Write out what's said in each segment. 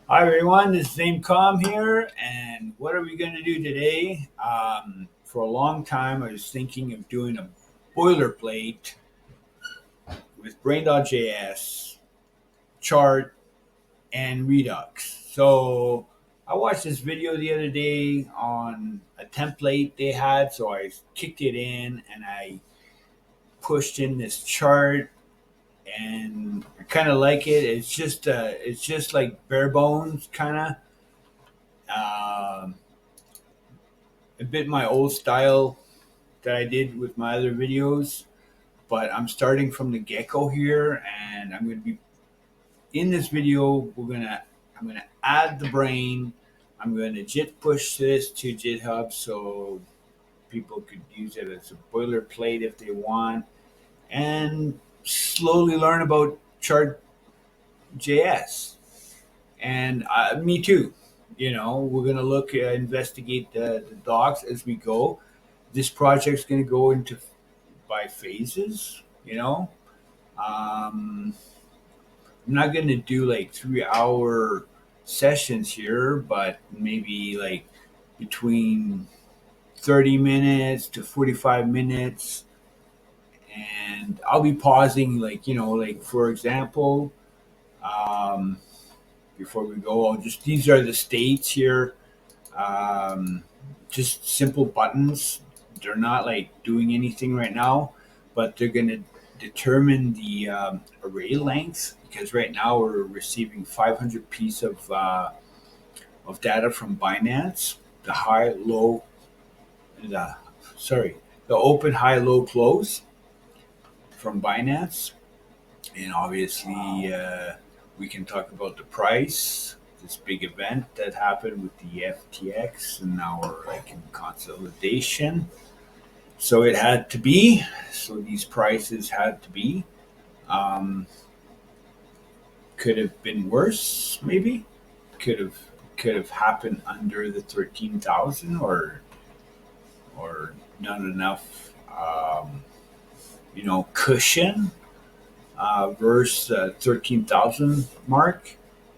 Hi everyone, this is Name Com here, and what are we going to do today? For a long time, I was thinking of doing a boilerplate with Brain.js, Chart, and Redux. So I watched this video the other day on a template they had, so I kicked it in and I pushed in this chart, and I kind of like it. It's just like bare bones, kind of. Um a bit my old style that I did with my other videos, but I'm starting from the get go here, and I'm going to be in this video. I'm gonna add the brain. I'm going to git push this to GitHub so people could use it as a boilerplate if they want, and slowly learn about Chart JS. And me too. We're going to investigate the docs as we go. This project's going to go into by phases. I'm not going to do like 3 hour sessions here, but maybe like between 30 minutes to 45 minutes. And I'll be pausing, like for example, um, before we go, these are the states here. Um, just simple buttons. They're not like doing anything right now, but they're going to determine the array length, because right now we're receiving 500 piece of data from Binance. The high, low, the sorry, the open, high, low, close from Binance, and obviously we can talk about the price. This big event that happened with the FTX, and now we're like in consolidation. So it had to be. So these prices had to be. Um, could have been worse, maybe. Could have could have happened under the 13,000, or not enough, cushion versus 13,000 mark.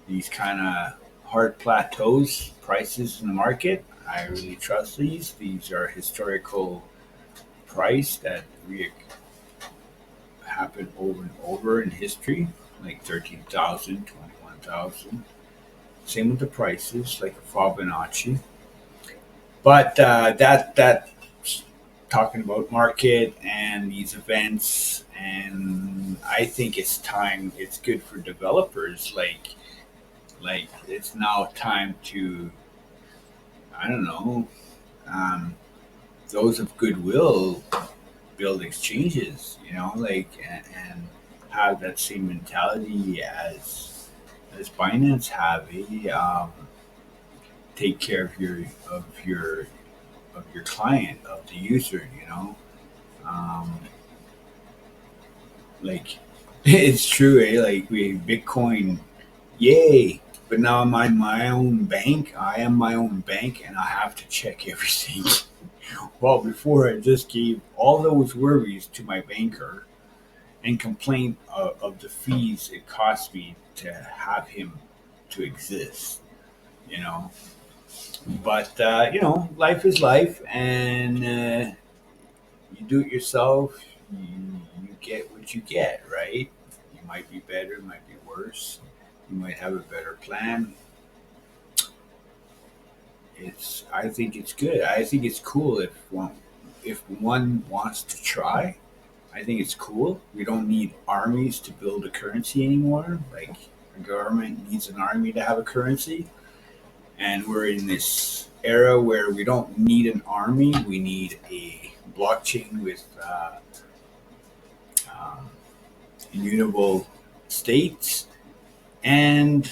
These kind of hard plateaus prices in the market. I really trust these. These are historical price that happen over and over in history, like 13,000, 21,000. Same with the prices, like a Fibonacci. But that talking about market and these events, and I think it's time. It's good for developers. Like it's now time to, I don't know, um, those of goodwill build exchanges. And have that same mentality as Binance have. Take care of your of your client, of the user. Um, like it's true. Like we Bitcoin, yay! But now I'm on my own bank. I am my own bank, and I have to check everything. Well, before I just gave all those worries to my banker and complained of the fees it cost me to have him to exist. You know, but life is life, and you do it yourself. You get what you get, right? You might be better, it might be worse. You might have a better plan. I think it's good. I think it's cool if one wants to try. I think it's cool. We don't need armies to build a currency anymore. Like the government needs an army to have a currency, and we're in this era where we don't need an army. We need a blockchain with um, immutable states, and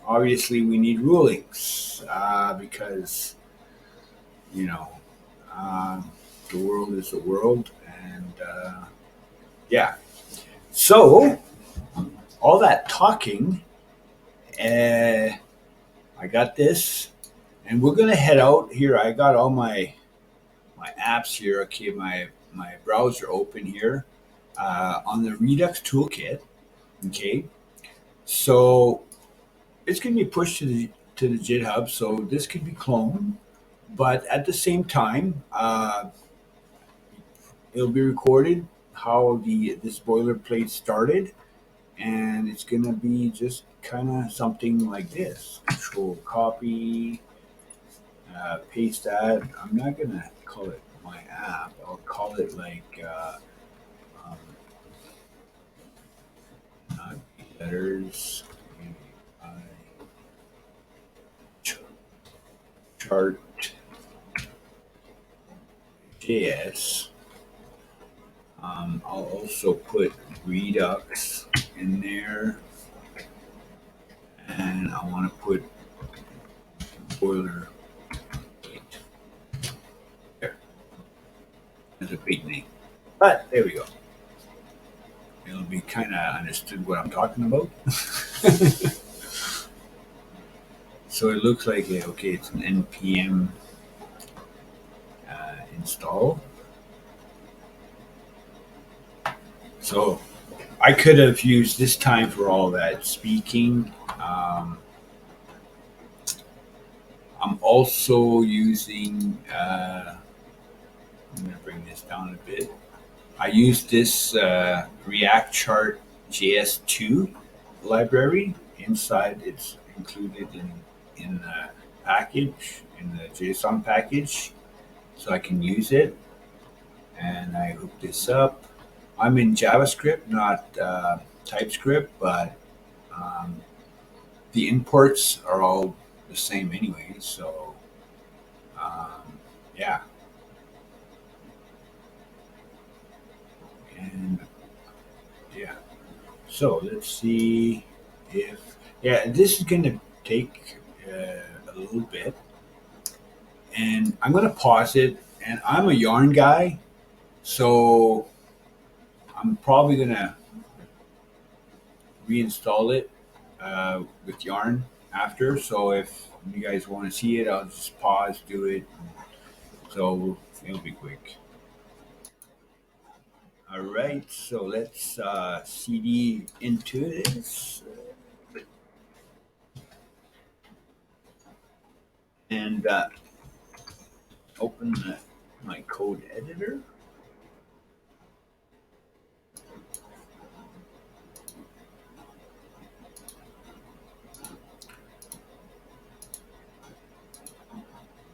obviously we need rulings because you know um, the world is the world, and yeah. So all that talking, uh, I got this, and we're gonna head out here. I got all my apps here. Okay, my browser open here on the Redux toolkit. Okay, so it's going to be pushed to the GitHub, so this could be cloned. But at the same time, it'll be recorded how the this boilerplate started, and it's going to be just kind of something like this. Control copy, paste that. I'm not going to call it my app. I'll call it like um, not letters. AI chart JS. I'll also put Redux in there, and I want to put boilerplate there as a big name. But there we go. It'll be kind of understood what I'm talking about. So it looks like okay, it's an npm install. So I could have used this time for all that speaking. I'm also using. I'm going to bring this down a bit. I use this React Chart JS2 library. Inside, it's included in the package, in the JSON package, so I can use it. And I hook this up. I'm in JavaScript, not TypeScript, but um, the imports are all the same anyway. So yeah, and yeah. So let's see if yeah, this is going to take a little bit, and I'm going to pause it. And I'm a Yarn guy, so I'm probably going to reinstall it with Yarn after. So if you guys want to see it, I'll just pause, do it. So it'll be quick. All right, so let's CD into this and open my code editor.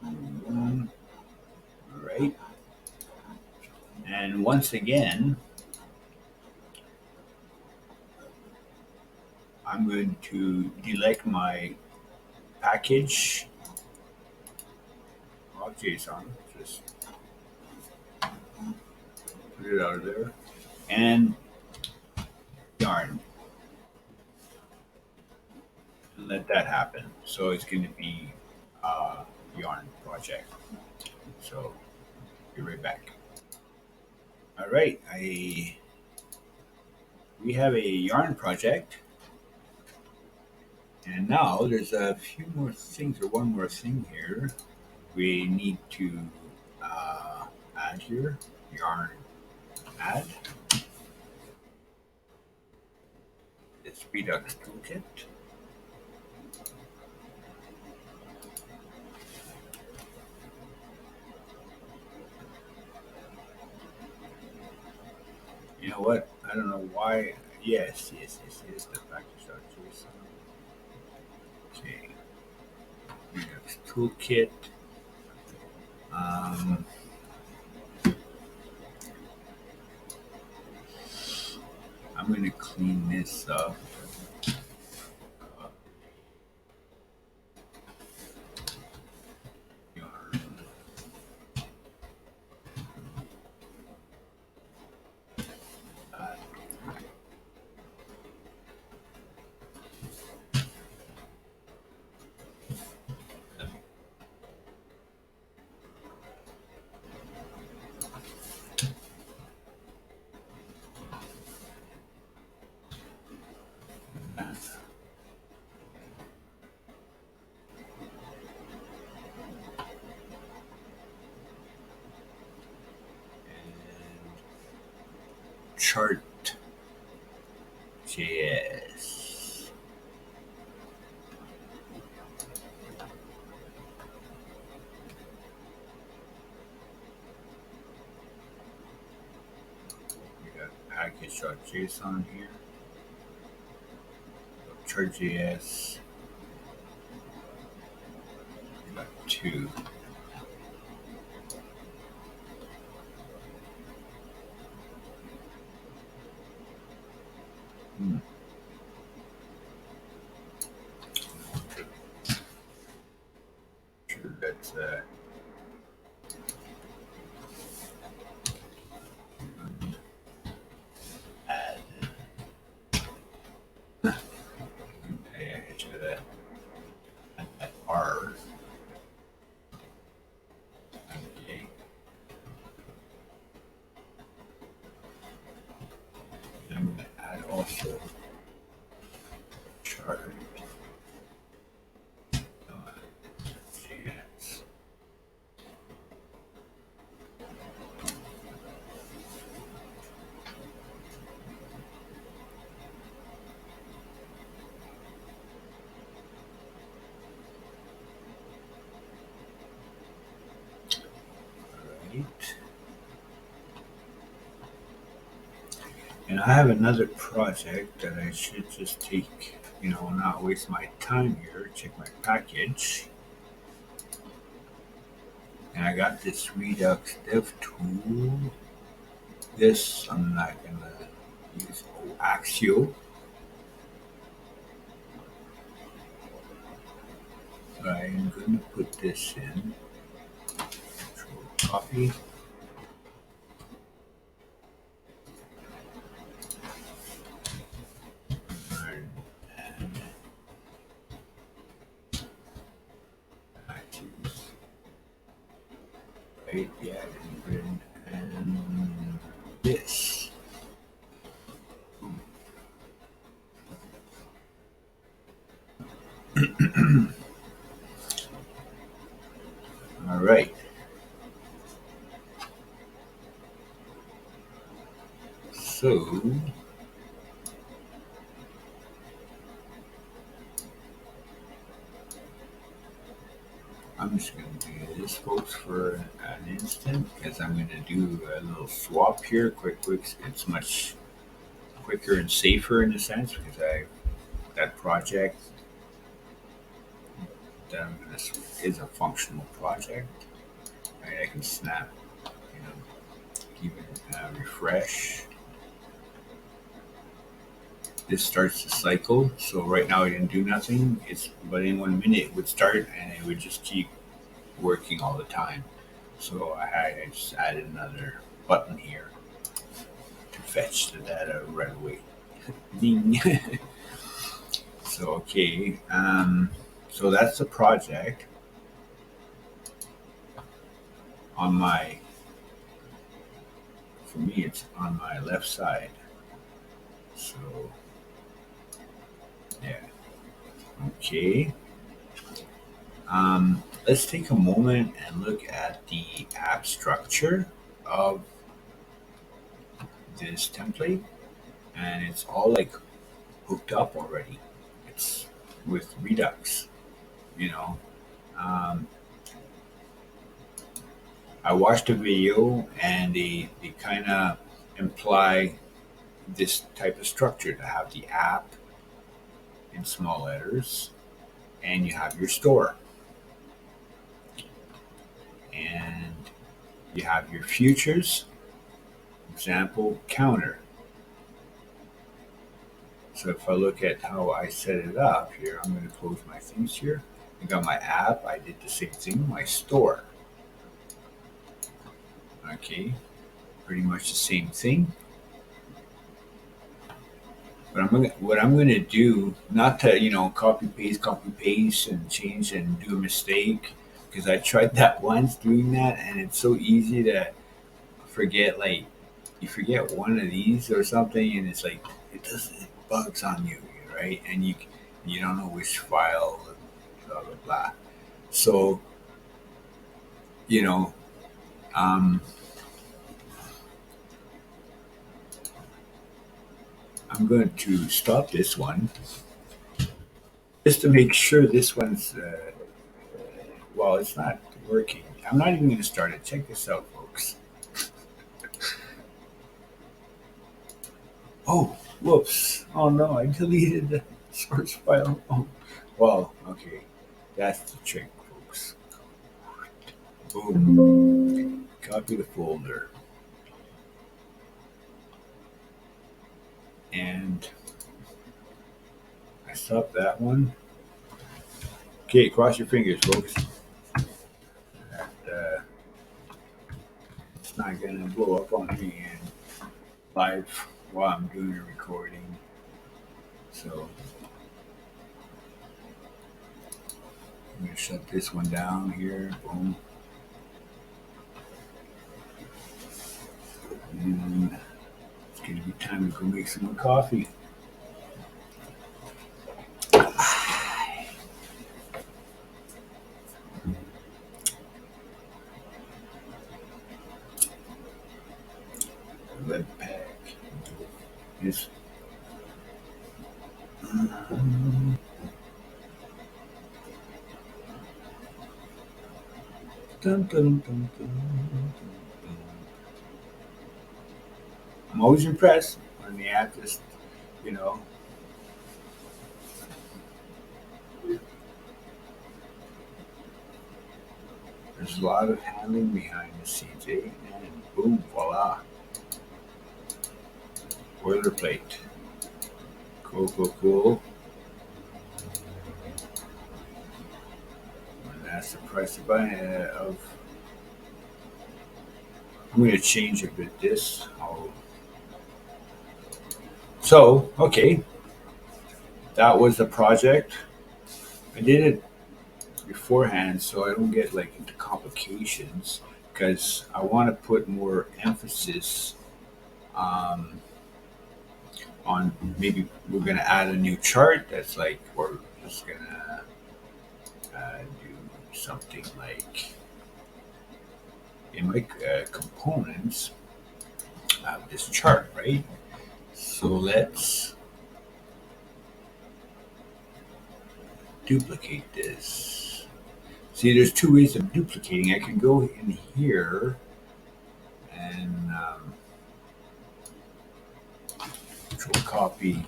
All right, and once again, I'm going to delete my package of JSON, just put it out of there, and Yarn, and let that happen. So it's going to be a Yarn project. So be right back. All right, we have a Yarn project, and now there's a few more things, or one more thing here. We need to add here Yarn add this Redux toolkit. You know what? I don't know why. Yes. The package.json. Okay. Redux toolkit. Um, I'm going to clean this up. Yarn. Chart JS. .js on here. Chart JS. We got two. Hmm. Sure, that's add. Yeah, I try that. Add R. Okay. I'm gonna add also chart JS. Right. And I have another project that I should just take, not waste my time here. Check my package. And I got this Redux Dev tool. This I'm not gonna use Axio. I'm gonna put this in. Control copy. And active. Right, yeah, and this. All right. So I'm just going to do this, folks, for an instant because I'm going to do a little swap here. Quick. It's much quicker and safer in a sense because that project that I'm going to is a functional project. Right? I can snap, even refresh. This starts the cycle. So right now I didn't do nothing. But in 1 minute it would start and it would just keep working all the time. So I just added another button here to fetch the data right away. Ding. So okay, so that's the project on my. For me, it's on my left side. So yeah, okay. Let's take a moment and look at the app structure of this template, and it's all like hooked up already. It's with Redux, you know. Um, I watched a video and they kind of imply this type of structure to have the app in small letters and you have your store and you have your futures, example, counter. So if I look at how I set it up here, I'm going to close my things here. I got my app. I did the same thing. My store. Okay, pretty much the same thing. But what I'm gonna do, not to copy paste, and change and do a mistake, because I tried that once doing that, and it's so easy to forget. Like you forget one of these or something, and it's like it bugs on you, right? And you don't know which file, blah blah blah. So you know, um, I'm going to stop this one just to make sure this one's. Well, it's not working. I'm not even going to start it. Check this out, folks. Oh, whoops. Oh no, I deleted the source file. Oh, well, okay. That's the trick, folks. Boom. Copy the folder. And I stopped that one. Okay, cross your fingers, folks. That, it's not going to blow up on me and live while I'm doing the recording. So I'm going to shut this one down here. Boom. And it's going to be time to go make some more coffee. Web pack. Yes. Dun, dun, dun, dun, dun. I'm always impressed when the app just, you know, there's a lot of handling behind the scenes, eh? And boom, voila, boilerplate. Cool, cool, cool. And that's the price of. I'm going to change a bit this. So, okay, that was the project. I did it beforehand so I don't get like into complications because I want to put more emphasis um, on maybe we're going to add a new chart that's like we're just going to do something like in my components of this chart, right? So let's duplicate this. See, there's two ways of duplicating. I can go in here and control copy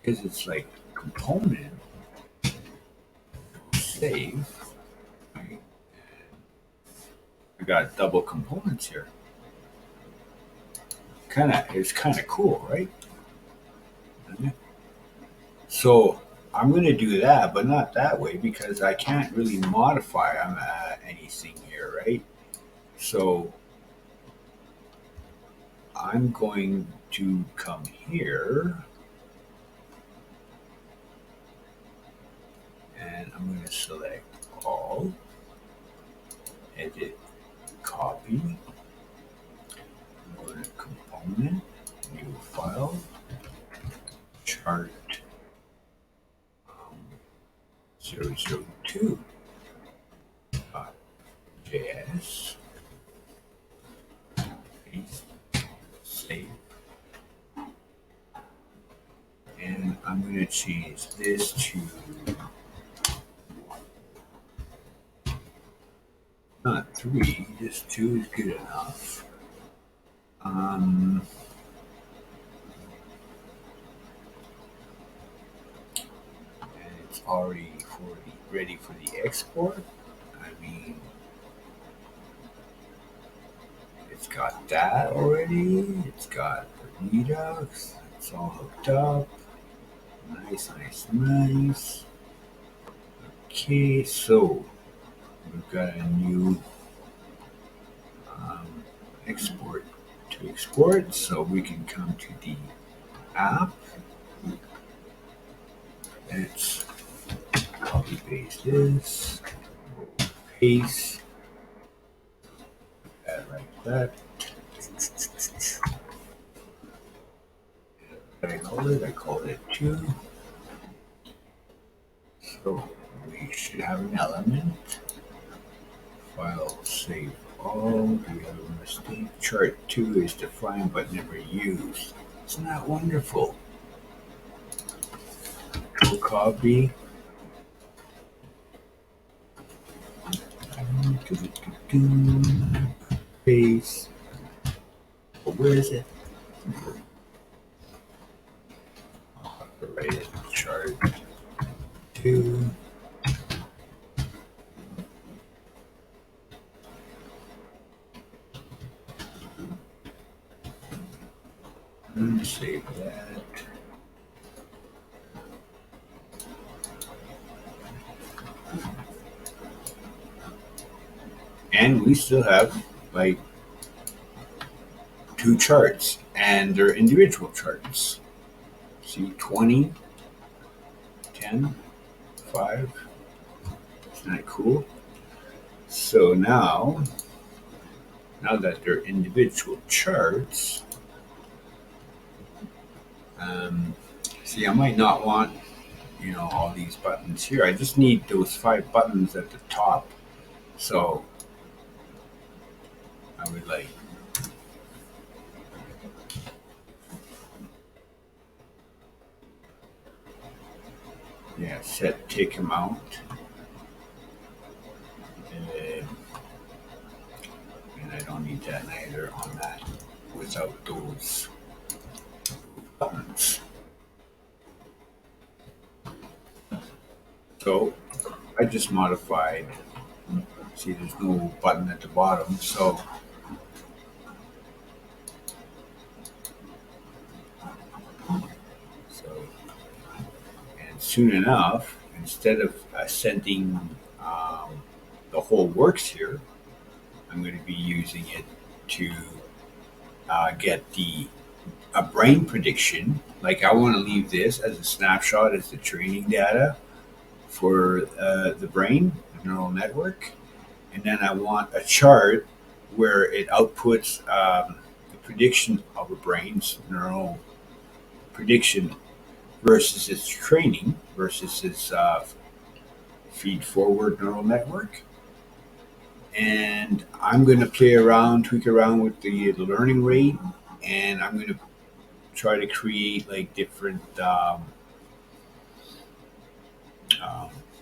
because it's like component save. Right? I got double components here. It's kind of cool, right? So I'm going to do that, but not that way because I can't really modify anything here, right? So I'm going to come here and I'm going to select all, edit, copy, go to component, new file, chart 002 JS, paste, save, and I'm going to change this to not 3, just 2 is good enough. And it's already ready for the export. I mean, it's got that already. It's got the Redux. It's all hooked up. Nice, nice, nice. Okay, so we've got a new export to export. So we can come to the app. Let's copy paste this. Paste that like that. I called it 2. So we should have an element. File save all. We have a mistake. Chart 2 is defined but never used. Isn't that wonderful? Control copy. Paste. Oh, where is it? Operated chart 2. And save that. And we still have like two charts, and they're individual charts. See, 20, 10, 5. Isn't that cool? So now that they're individual charts, um, see, I might not want, all these buttons here. I just need those 5 buttons at the top. So I would like, set tick amount. And I don't need that either on that without those buttons. So I just modified. See, there's no button at the bottom. So and soon enough, instead of sending the whole works here, I'm going to be using it to get a brain prediction. Like I want to leave this as a snapshot as the training data for the brain, the neural network, and then I want a chart where it outputs the prediction of a brain's neural prediction versus its training versus its feed forward neural network. And I'm going to play around, tweak around with the learning rate, and I'm going to try to create like different, um,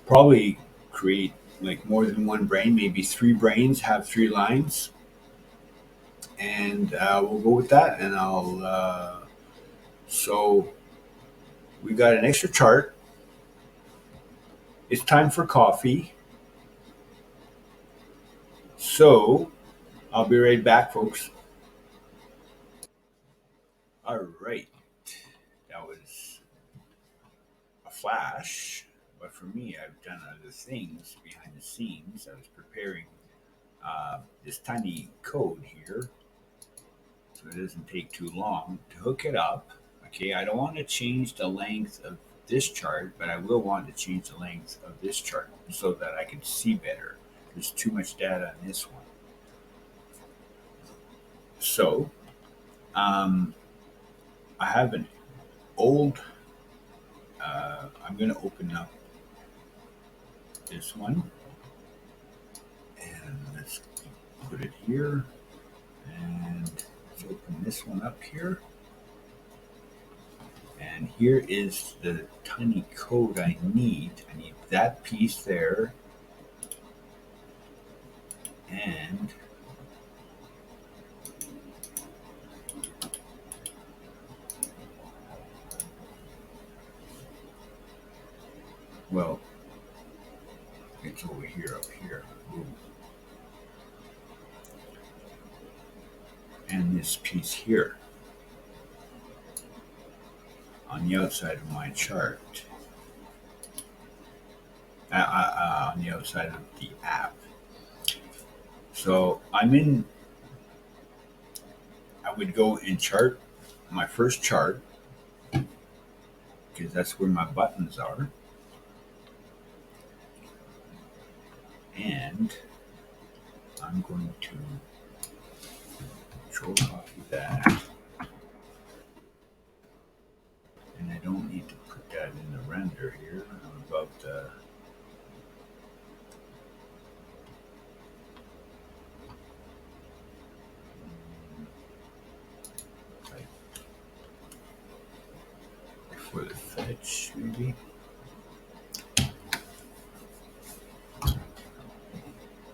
probably create like more than one brain, maybe 3 brains have 3 lines, and we'll go with that. And so we got an extra chart. It's time for coffee. So I'll be right back, folks. All right. That was a flash, but for me, I've done other things behind the scenes. I was preparing this tiny code here, so it doesn't take too long to hook it up. Okay, I don't want to change the length of this chart, but I will want to change the length of this chart so that I can see better. There's too much data in this one. So I have an old, I'm going to open up this one, and let's put it here, and let's open this one up here. And here is the tiny code I need. I need that piece there, and well, it's over here, up here. Ooh. And this piece here on the outside of my chart, on the outside of the app. So I would go in chart, my first chart, because that's where my buttons are. And I'm going to control copy that. And I don't need to put that in the render here. I'm about like for the fetch, maybe.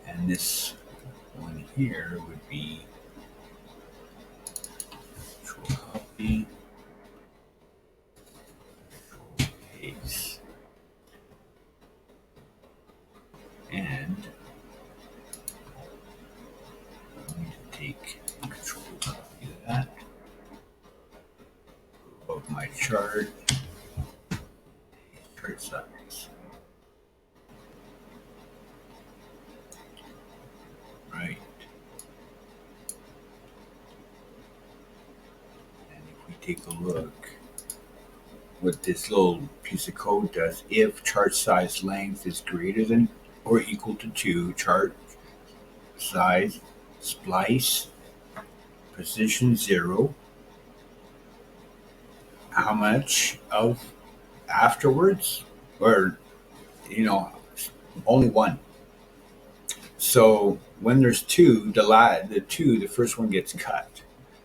And this one here would be control copy chart size. Right. And if we take a look, what this little piece of code does, if chart size length is greater than or equal to 2, chart size splice position 0, how much of afterwards, or you know only one. So when there's two, the first one gets cut.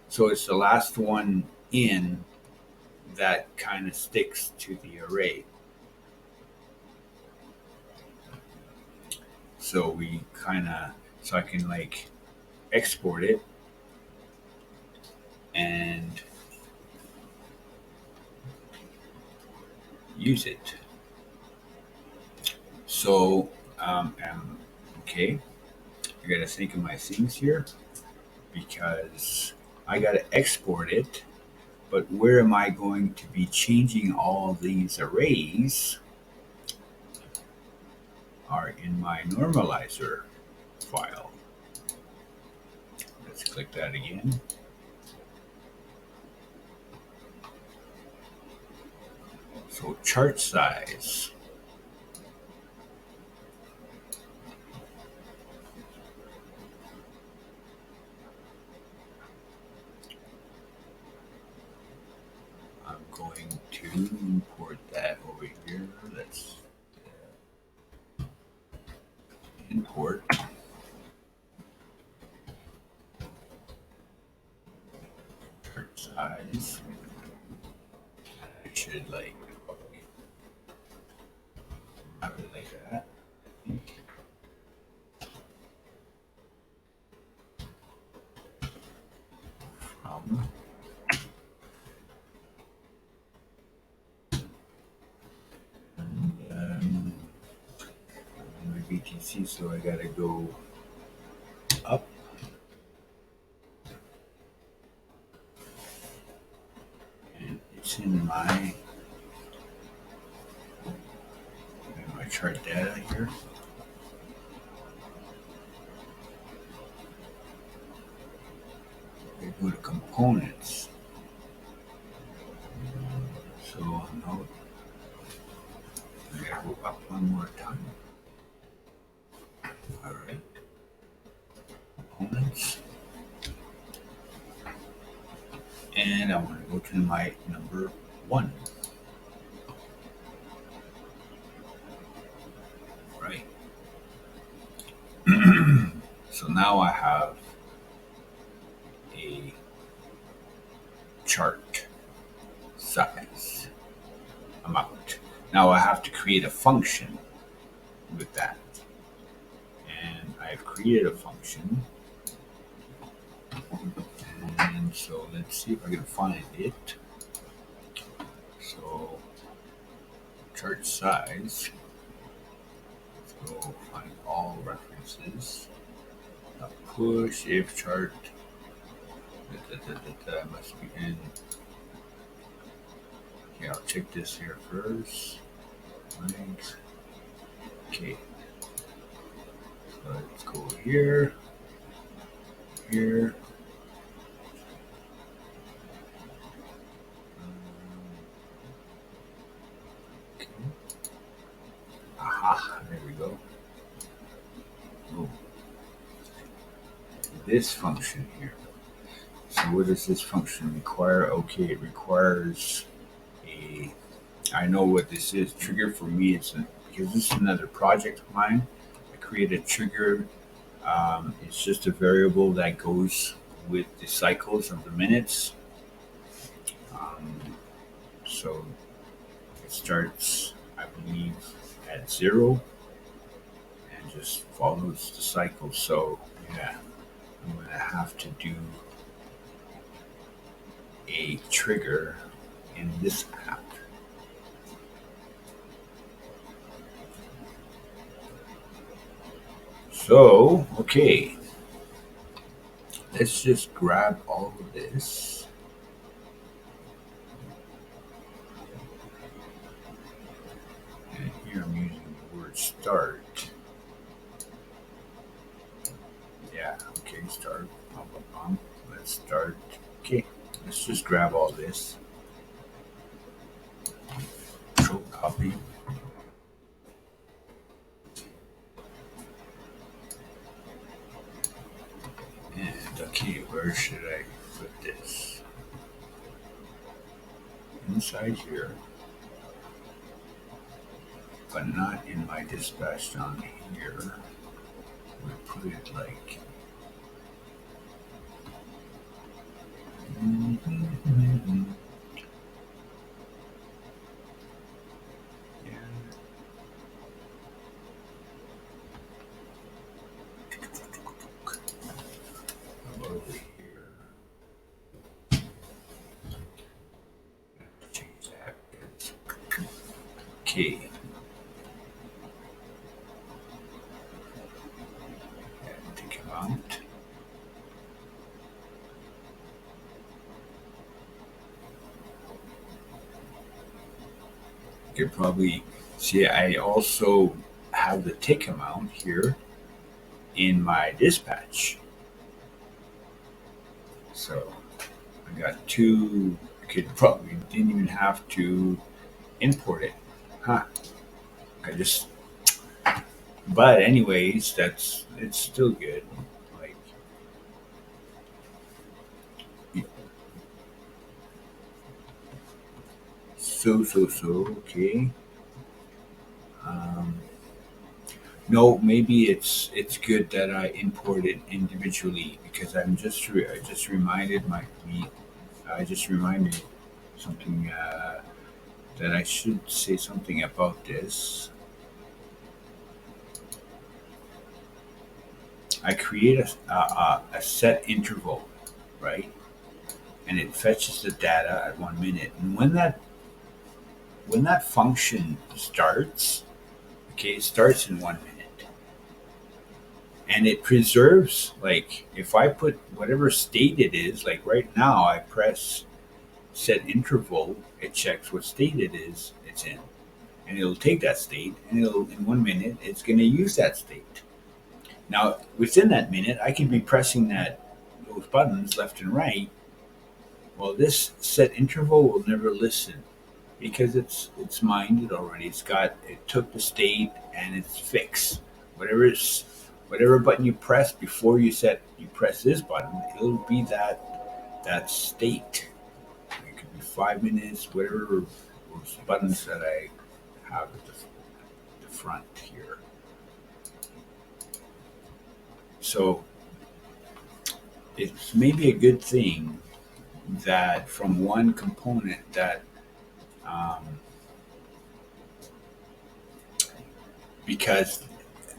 So it's the last one in that kind of sticks to the array. So I can like export it and use it. So, okay, I gotta think of my things here because I gotta export it. But where am I going to be changing all these arrays? Are in my normalizer file. Let's click that again. So chart size. I'm going to import that over here. Let's import chart size. I should like have it like that. From my BTC, so I gotta go up and it's in my chart data here. I go to components. So now I gotta go up one more time. All right. Components. And I want to go to my number 1. Right. So now I have a chart size amount. Now I have to create a function with that. And I've created a function. And so let's see if I can find it. So chart size. Let's go find all references. Push if chart must be in. Okay, I'll check this here first. Right. Okay. So let's go here. Here. Okay. Aha, there we go. Oh. This function here. So what does this function require? Okay, it requires a, I know what this is. Trigger for me is because this is another project of mine. I create a trigger. It's just a variable that goes with the cycles of the minutes. So it starts, I believe, at 0 and just follows the cycle. So yeah, I'm going to have to do a trigger in this app. So, okay, let's just grab all of this. start. Yeah, okay, start. Bum, bum, bum. Let's start. Okay, let's just grab all this. Control copy. And okay, where should I put this? Inside here, but not in my dispatch down here. We put it like. Yeah, over here. Change that. Okay, and take him out. You can probably see I also have the tick amount here in my dispatch. So I got two. I could probably didn't even have to import it. Huh. I just. But anyways, that's it's still good. Like so. Okay. Um, no, maybe it's good that I import it individually because I just reminded my me I just reminded something that I should say something about this. I create a set interval, right? And it fetches the data at 1 minute. And when that function starts, okay, it starts in 1 minute, and it preserves like if I put whatever state it is, like right now I press set interval, it checks what state it is it's in, and it'll take that state, and it'll in 1 minute it's going to use that state. Now, within that minute, I can be pressing those buttons left and right. Well, this set interval will never listen because it's mined it already. It took the state and it's fixed. Whatever button you press before you press this button, it'll be that state. It could be 5 minutes, whatever those buttons that I have at the front here. So it's maybe a good thing that from one component that um, because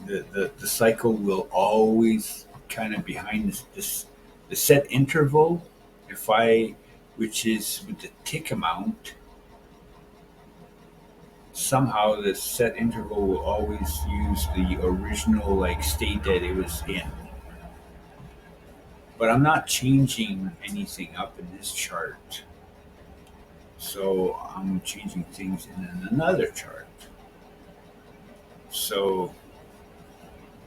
the cycle will always kind of behind this the set interval if I which is with the tick amount somehow the set interval will always use the original like state that it was in, but I'm not changing anything up in this chart, so I'm changing things in another chart. So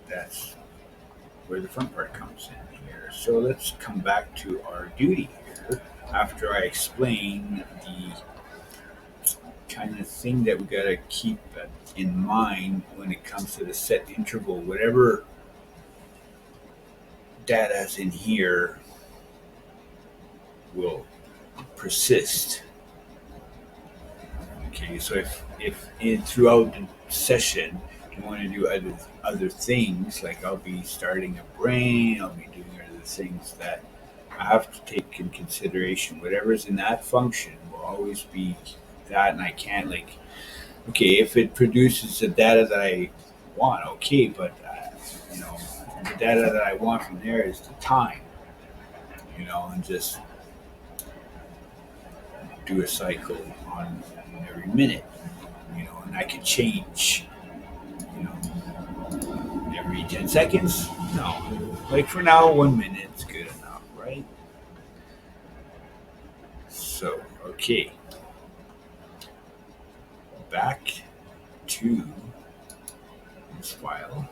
that's where the fun part comes in here. So let's come back to our duty here after I explain the kind of thing that we got to keep in mind when it comes to the set interval. Whatever data is in here will persist. Okay, so if throughout the session you want to do other things, like I'll be starting a brain, I'll be doing other things that I have to take in consideration. Whatever's in that function will always be that, and I can't like okay if it produces the data that I want, okay, but you know the data that I want from there is the time, and just do a cycle on every minute, and I can change, you know, every 10 seconds. No, like for now, 1 minute is good enough, right? So, okay, back to documents file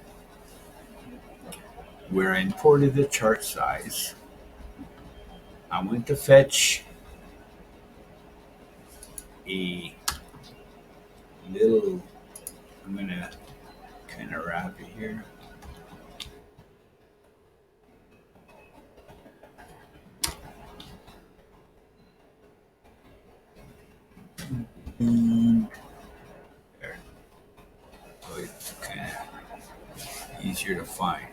where I imported the chart size. I went to fetch a little, I'm going to kind of wrap it here. There. So it's kind of easier to find.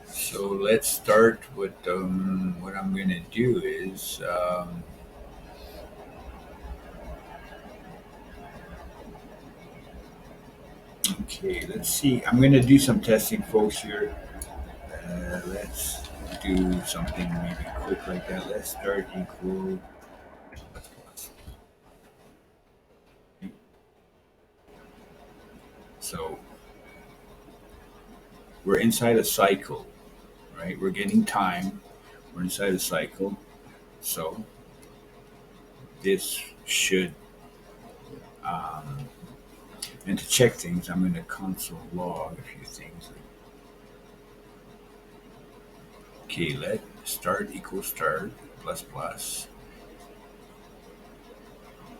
So let's start with what I'm going to do is okay, let's see. I'm going to do some testing, folks, here. Let's do something maybe quick like that. Let's start equal. So we're inside a cycle, right? We're getting time. We're inside a cycle. So this should, um, and to check things, I'm going to console log a few things. Okay, let start equals start plus plus.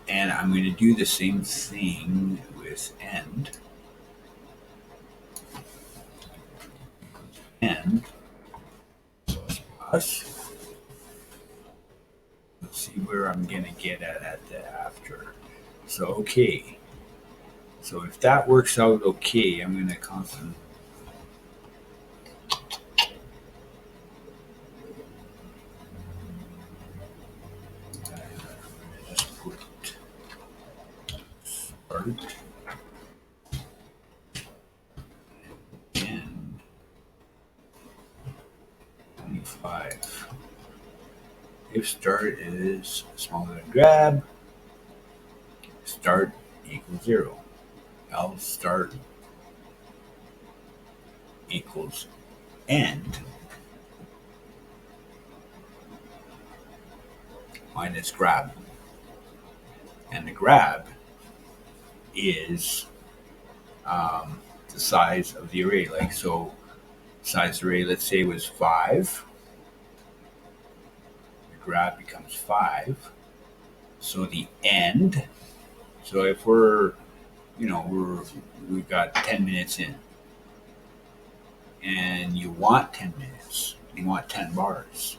And I'm going to do the same thing with end. End plus plus. Let's see where I'm going to get at the after. So, okay. So if that works out okay, I'm going to constant. Just put start and 25. If start is smaller than grab, start equals 0. Else start equals end minus grab. And the grab is the size of the array. Like so, size array, let's say was 5. The grab becomes 5. So the end. So if we've got 10 minutes in, and you want 10 minutes, you want 10 bars,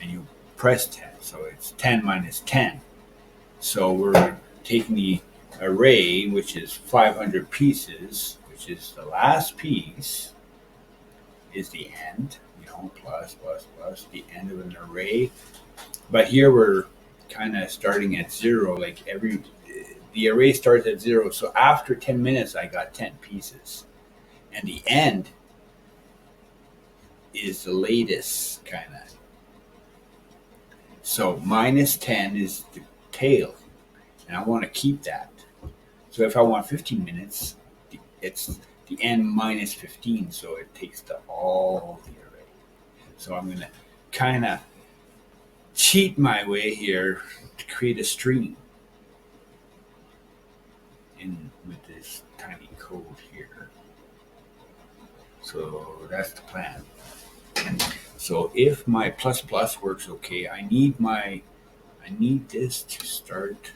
and you press 10. So it's 10 minus 10. So we're taking the array, which is 500 pieces, which is the last piece, is the end, plus, plus, plus, the end of an array. But here we're kind of starting at 0, like the array starts at 0. So after 10 minutes, I got 10 pieces. And the end is the latest kind of. So minus 10 is the tail. And I want to keep that. So if I want 15 minutes, it's the end minus 15. So it takes all the array. So I'm going to kind of cheat my way here to create a stream in with this tiny code here. So that's the plan. So if my plus plus works okay, I need this to start.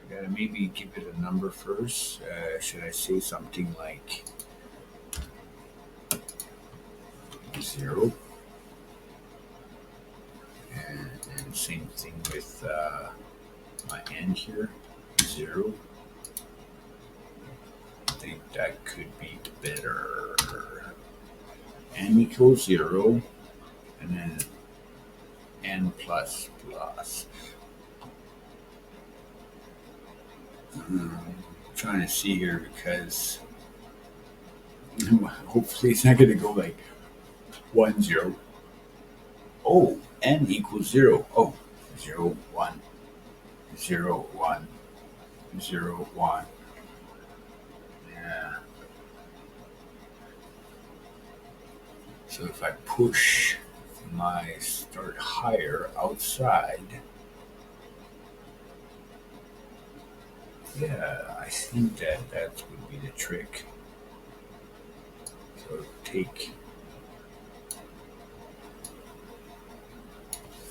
I gotta maybe give it a number first. Should I say something like 0? And same thing with my end here, 0. I think that could be better. N equals 0, and then n plus plus. I'm trying to see here because hopefully it's not going to go like 1, 0. Oh, n equals 0. Oh, 0, 1, 0, 1, 0, 1. Yeah. So if I push my start higher outside, Yeah, I think that would be the trick. So take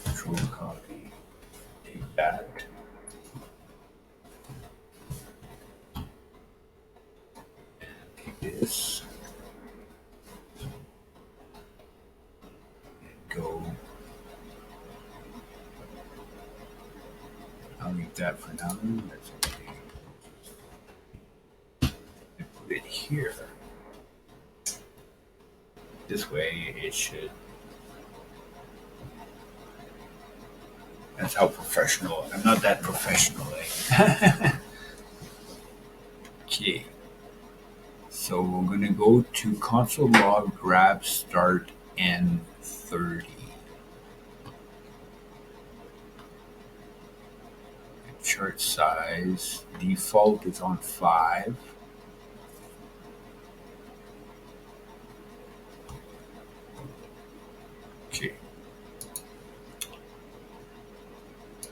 control copy, take that, take this, go. I'll leave that for now. That's okay. And put it here. This way it should. That's how professional. I'm not that professional, eh? Okay. So we're gonna go to console log grab start N30. Chart size default is on 5. Okay.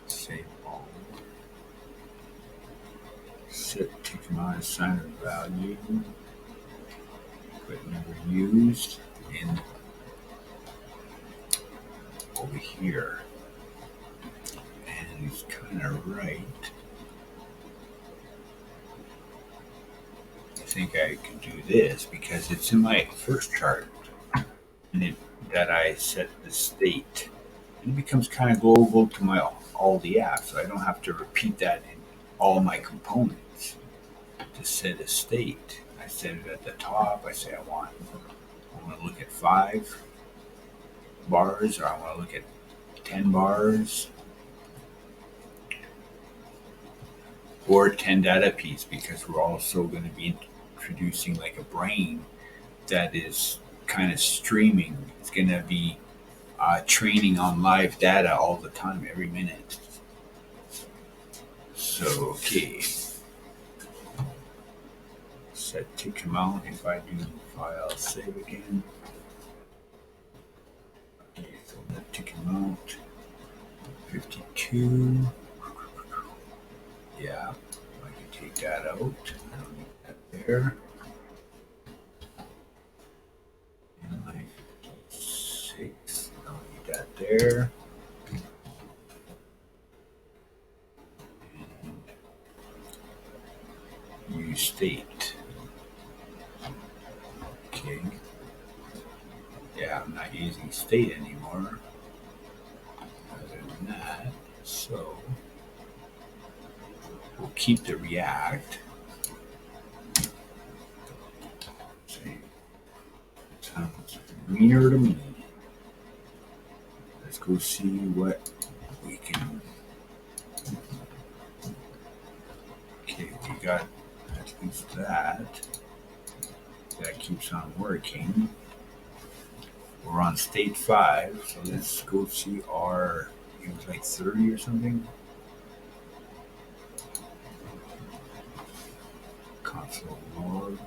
Save all. Set tick amount assigner value. But never used in over here. And it's kind of right. I think I can do this because it's in my first chart and it, that I set the state. And it becomes kind of global to my all the apps, so I don't have to repeat that in all my components to set a state. I set it at the top. I say I want to look at 5 bars, or I want to look at 10 bars, or 10 data piece, because we're also going to be introducing like a brain that is kind of streaming. It's going to be training on live data all the time, every minute. So, okay. Set tick amount. If I do file save again. Okay, so that tick amount 52. Yeah, I can take that out. I don't need that there. And my 6. I don't need that there. And use state. Okay. Yeah, I'm not using state anymore. Other than that, so we'll keep the React. See, sounds greener to me. Let's go see what we can. Okay, we got at least that. That keeps on working. We're on state 5, so let's go see our. It was like 30 or something. Console log.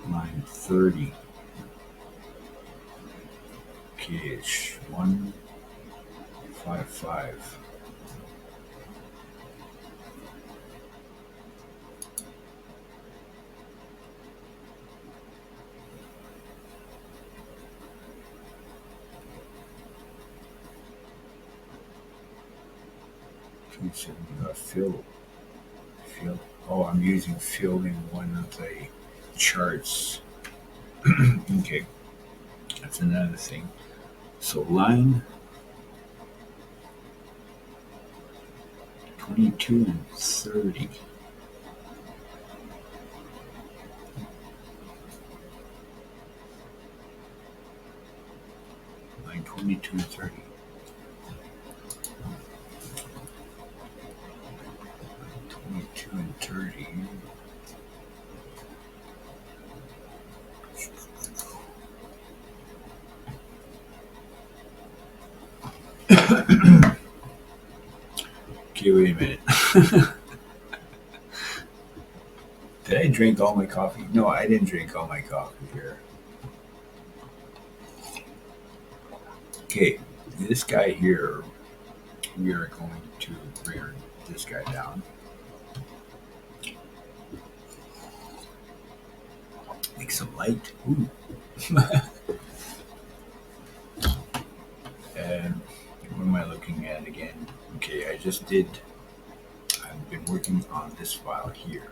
Line 30. Okay, it's 155. Fill. Oh, I'm using fill in one of the charts. Okay, that's another thing. So line 22 and 30. Line 22 and 30. 22 and 30. Okay, wait a minute. Did I drink all my coffee? No, I didn't drink all my coffee here. Okay, this guy here we are going to bring this guy down. Make some light. Ooh. And what am I looking at again? Okay, I've been working on this file here.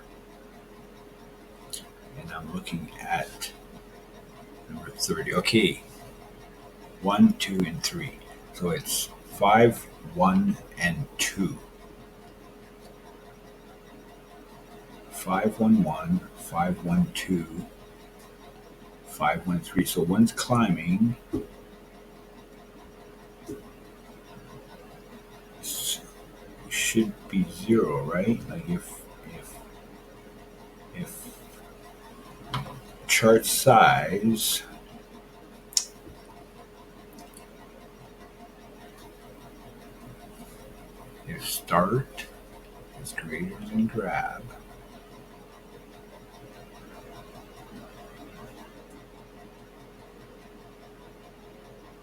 And I'm looking at number 30. Okay, 1, 2, and 3. So it's 5, 1, and 2. 5, 1, 1, 5, 1, 2, 5, 1, 3. So one's climbing. Should be 0, right? Like if chart size if start is greater than grab,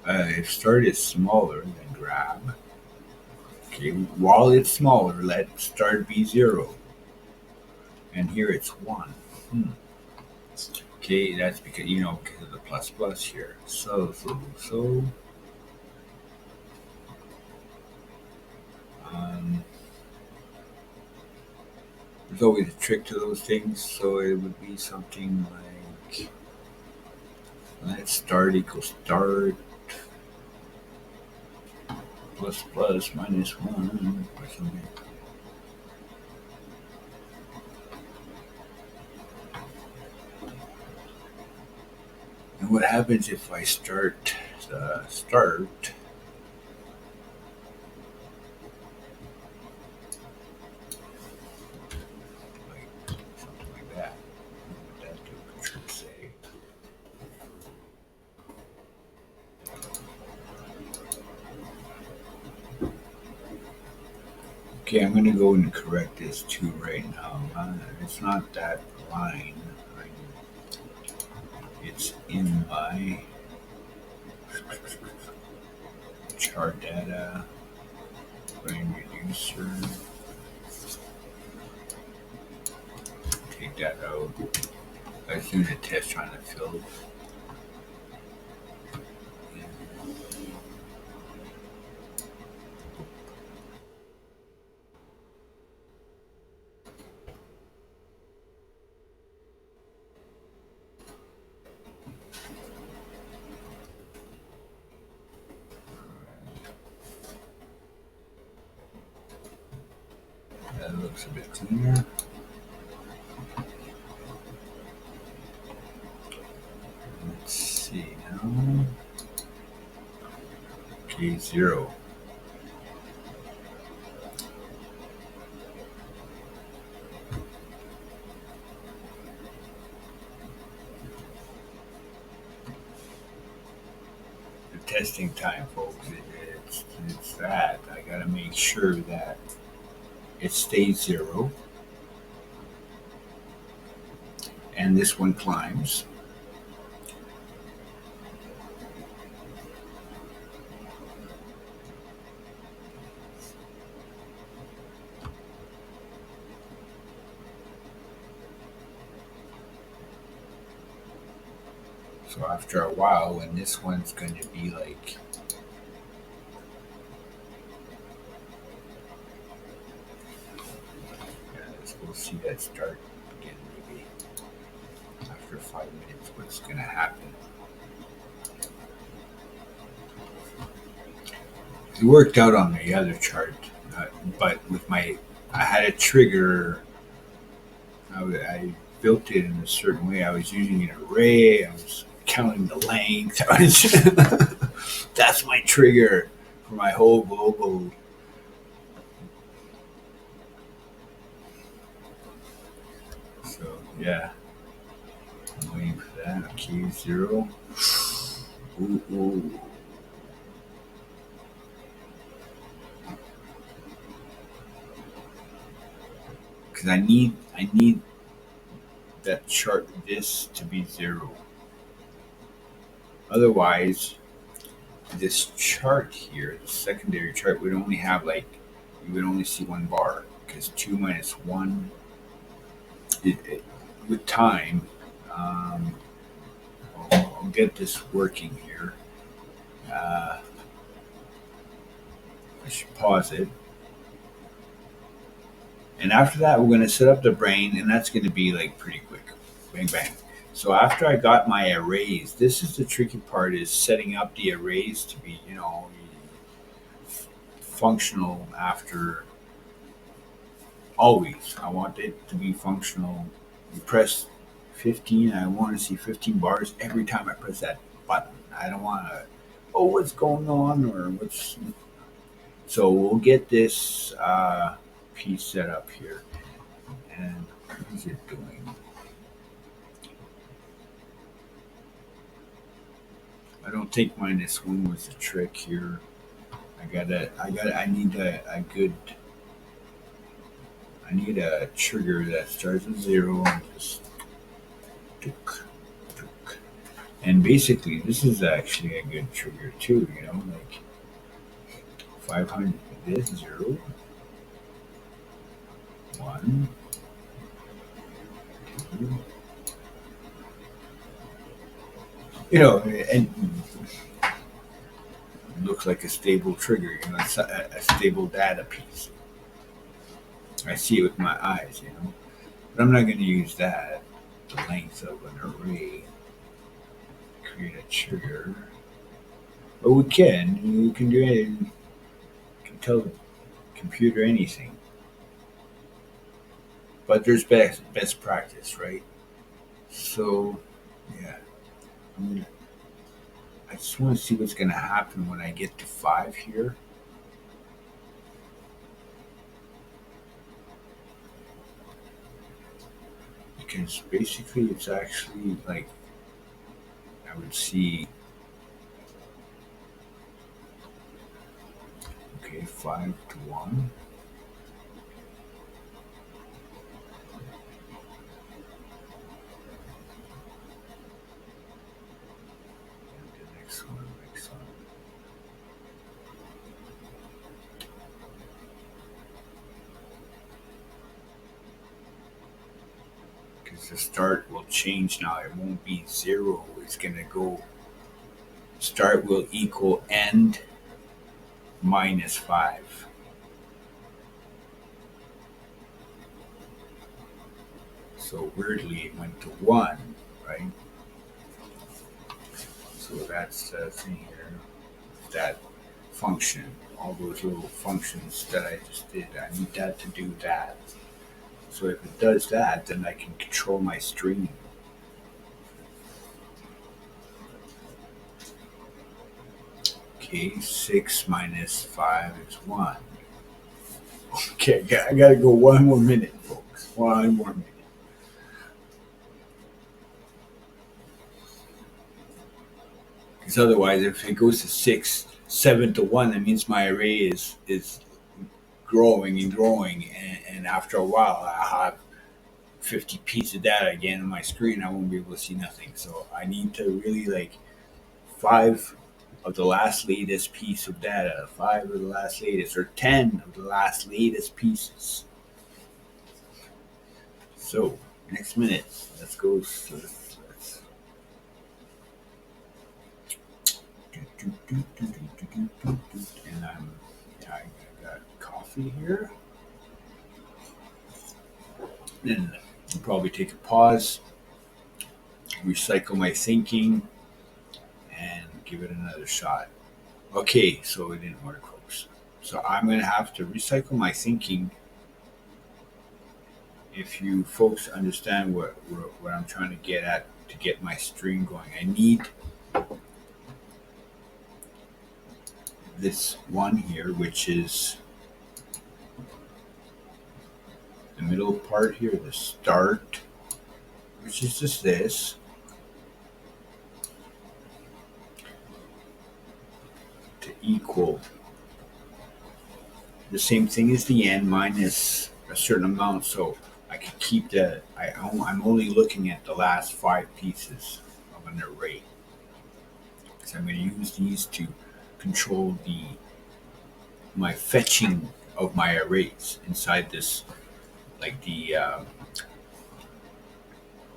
if start is smaller than grab, okay, while it's smaller, let start be 0. And here it's 1. Okay, that's because, because of the plus plus here. So, there's always a trick to those things. So it would be something like, let start equals start plus plus minus 1 or something. And what happens if I start start like something like that? What would that do? Control say. Okay, I'm going to go and correct this too right now. It's not that line. It's in my chart data, frame reducer. Take that out. I was doing a test trying to fill. That looks a bit cleaner. Let's see now. Okay, 0. The testing time, folks. It's that. I gotta make sure that it stays 0. And this one climbs. So after a while, when this one's going to be like, we'll see that start again maybe after 5 minutes. What's going to happen? It worked out on the other chart, but with I had a trigger. I built it in a certain way. I was using an array. I was counting the length. That's my trigger for my whole global. So yeah, I'm waiting for that. Okay, 0. Ooh. Because I need that chart this to be 0. Otherwise, this chart here, the secondary chart, would only have like, you would only see one bar because 2 minus 1, with time, um, I'll get this working here. Uh, I should pause it. And after that, we're going to set up the brain, and that's going to be like pretty quick. Bang, bang. So after I got my arrays, this is the tricky part, is setting up the arrays to be, functional after always. I want it to be functional. You press 15, I want to see 15 bars every time I press that button. I don't want to, oh, what's going on or what's. So we'll get this piece set up here. And what is it doing? I don't think minus one was the trick here. I need a trigger that starts with 0 and just tuk, tuk. And basically this is actually a good trigger too, like 500, this 0, 1, 2, and looks like a stable trigger, it's a stable data piece. I see it with my eyes. But I'm not going to use that. The length of an array. Create a trigger. But we can. You can do it. You can tell the computer anything. But there's best practice, right? So, yeah. I just want to see what's going to happen when I get to 5 here. Because basically it's actually like, I would see, okay, 5 to 1. And the next one, next one. Because the start will change now. It won't be 0. It's going to go, start will equal end minus 5. So weirdly, it went to 1, right? So that's the thing here. That function, all those little functions that I just did, I need that to do that. So if it does that, then I can control my stream. Okay, 6 minus 5 is 1. Okay, I gotta go one more minute, folks. One more minute. Because otherwise, if it goes to 6, 7 to 1, that means my array is growing and growing. And after a while, I'll have 50 pieces of data again on my screen. I won't be able to see nothing. So I need to really like 5 of the last latest piece of data, 5 of the last latest, or 10 of the last latest pieces. So next minute, let's go. And I got coffee here. Then I'll probably take a pause, recycle my thinking, and give it another shot. Okay, so it didn't work, folks. So I'm going to have to recycle my thinking. If you folks understand what I'm trying to get at to get my stream going, I need this one here, which is the middle part here, the start, which is just this. To equal the same thing as the end minus a certain amount, so I can keep that. I'm only looking at the last 5 pieces of an array because I'm going to use these to control the my fetching of my arrays inside this, like the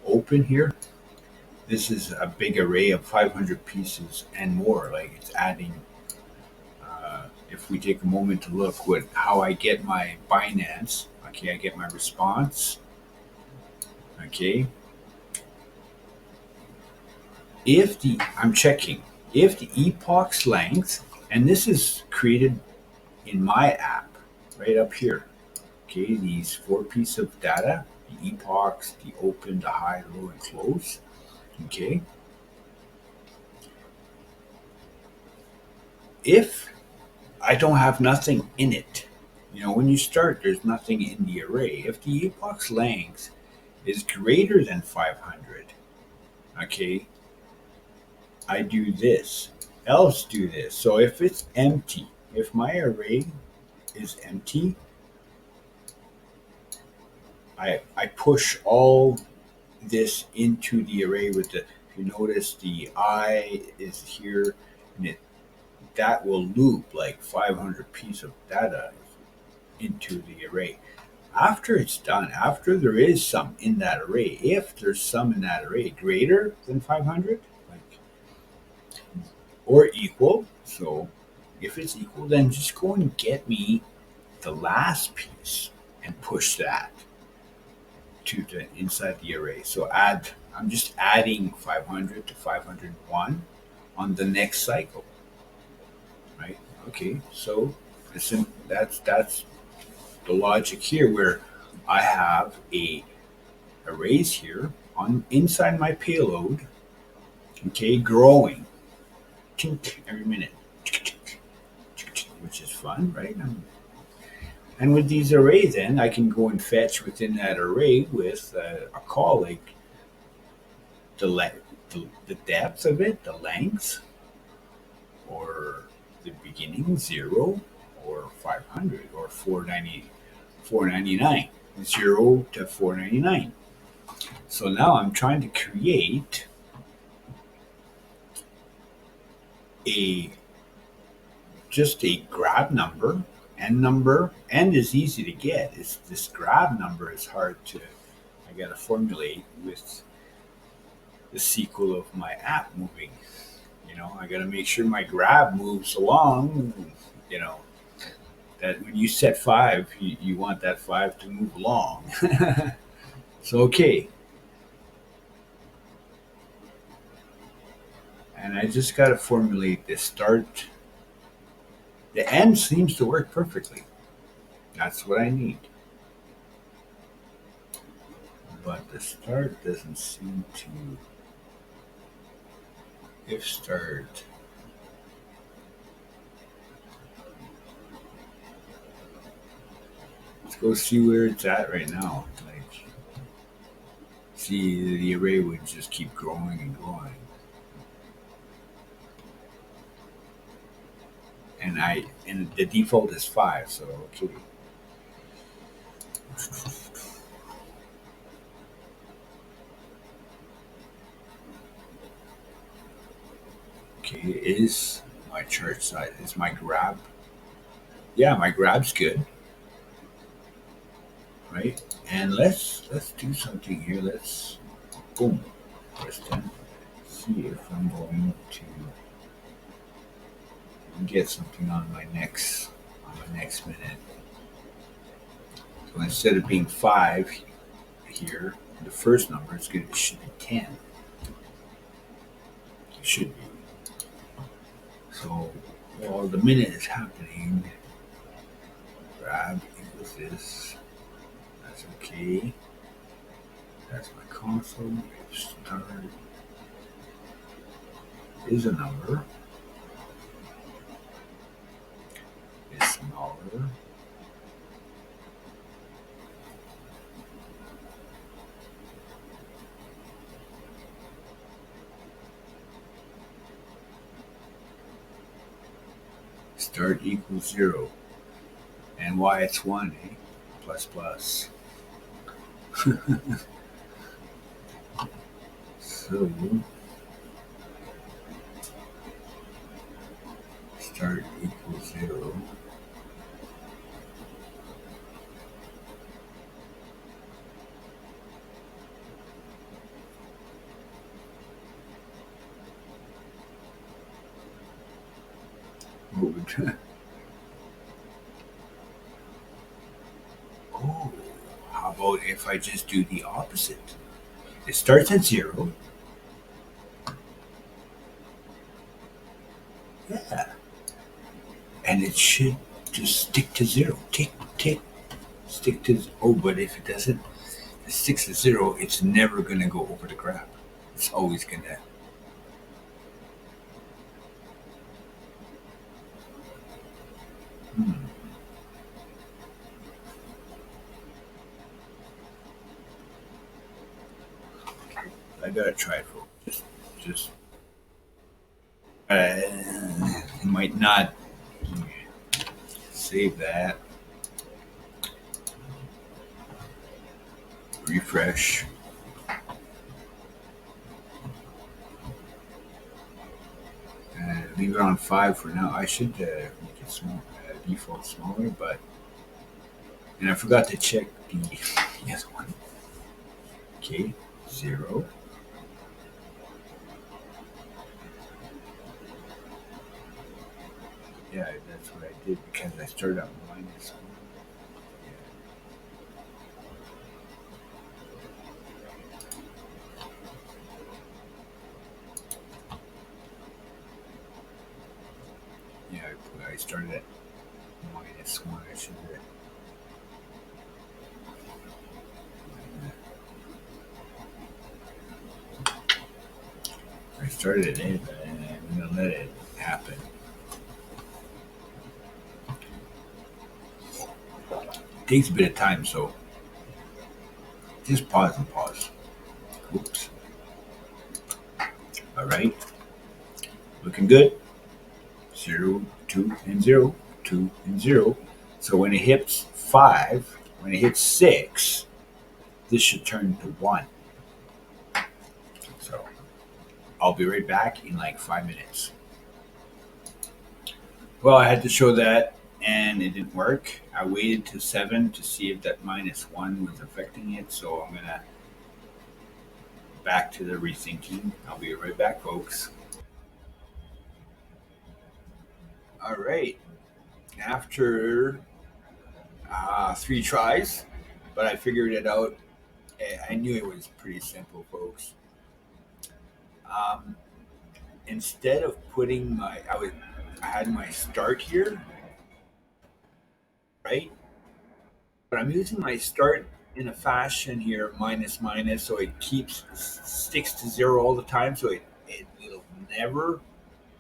open here. This is a big array of 500 pieces and more. Like it's adding. If we take a moment to look what how I get my Binance, okay, I get my response. Okay, if the I'm checking if the epoch's length, and this is created in my app right up here. Okay, these four pieces of data: the epochs, the open, the high, low, and close. Okay, if I don't have nothing in it, when you start, there's nothing in the array. If the epoch's length is greater than 500, okay, I do this, else do this. So if it's empty, if my array is empty, I push all this into the array with the, if you notice the I is here, and that will loop like 500 pieces of data into the array. After it's done, after there is some in that array, if there's some in that array greater than 500, like, or equal, so if it's equal, then just go and get me the last piece and push that to the inside the array. So I'm just adding 500 to 501 on the next cycle, right? Okay, so listen, that's the logic here, where I have a arrays here on inside my payload, okay, growing every minute, which is fun, right? And with these arrays, then I can go and fetch within that array with a call like the depth of it, the length, or the beginning 0 or 500 or 499, 0 to 499. So now I'm trying to create a just a grab number and number. End is easy to get. It's this grab number is hard to, I gotta formulate with the SQL of my app moving. I gotta make sure my grab moves along. You know that when you set five, you want that five to move along. So okay, and I just gotta formulate the start. The end seems to work perfectly. That's what I need. But the start doesn't seem to. If start. Let's go see where it's at right now. Like, see, the array would just keep growing and growing. And the default is 5, so okay. Okay, is my chart size, is my grab. Yeah, my grab's good, right? And let's do something here. Let's boom, press 10. See if I'm going to get something on my next minute. So instead of being 5 here, the first number should be 10. It should be. So while the minute is happening, grab equals this. That's okay. That's my console. Start is a number. Is smaller. Start equals 0. And why it's 1, eh? Plus plus. So start equals 0. Oh, how about if I just do the opposite? It starts at 0. Yeah. And it should just stick to 0. Tick, tick. Stick to. Oh, but if it doesn't, it sticks to 0, it's never going to go over the graph. It's always going to. Hmm, I got to try it, folks. Just it might not save that. Refresh. Leave it on 5 for now. I should make it small, default smaller, but and I forgot to check the yes one. Okay, 0. Yeah, that's what I did because I started out minus 1. Yeah, I started at minus 1. I should have. I started at 8, but I'm gonna let it happen. It takes a bit of time, so just pause and pause. Oops. All right, looking good. 0, 2, and 0, 2, and 0. So when it hits 5, when it hits 6, this should turn to 1. So I'll be right back in like 5 minutes. Well, I had to show that and it didn't work. I waited to 7 to see if that minus 1 was affecting it. So I'm going to back to the rethinking. I'll be right back, folks. All right. After 3 tries, but I figured it out. I knew it was pretty simple, folks. Um, Instead of putting I had my start here, right? But I'm using my start in a fashion here, minus minus, so it sticks to 0 all the time, so it'll never